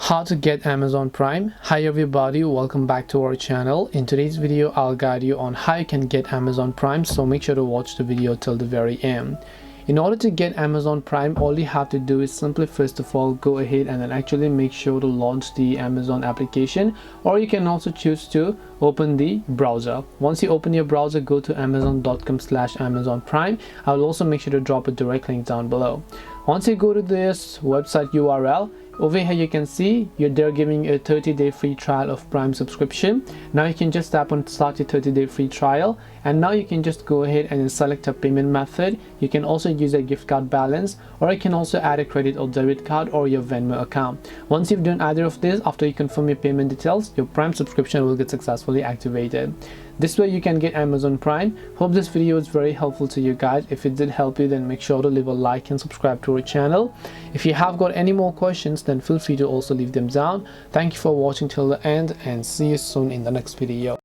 How to get Amazon Prime. Hi everybody, welcome back to our channel. In today's video I'll guide you on how you can get Amazon Prime, so make sure to watch the video till the very end. In order to get Amazon Prime, all you have to do is simply first of all go ahead and then actually make sure to launch the Amazon application, or you can also choose to open the browser. Once you open your browser, go to amazon.com/Amazon Prime. I will also make sure to drop a direct link down below. Once you go to this website URL, over here you can see they're giving a 30-day free trial of Prime subscription. Now you can just tap on start your 30-day free trial, and now you can just go ahead and select a payment method. You can also use a gift card balance, or you can also add a credit or debit card or your Venmo account. Once you've done either of these, after you confirm your payment details, your Prime subscription will get successfully activated. This way you can get Amazon Prime. Hope this video was very helpful to you guys. If it did help you, then make sure to leave a like and subscribe to our channel. If you have got any more questions, then feel free to also leave them down. Thank you for watching till the end, and see you soon in the next video.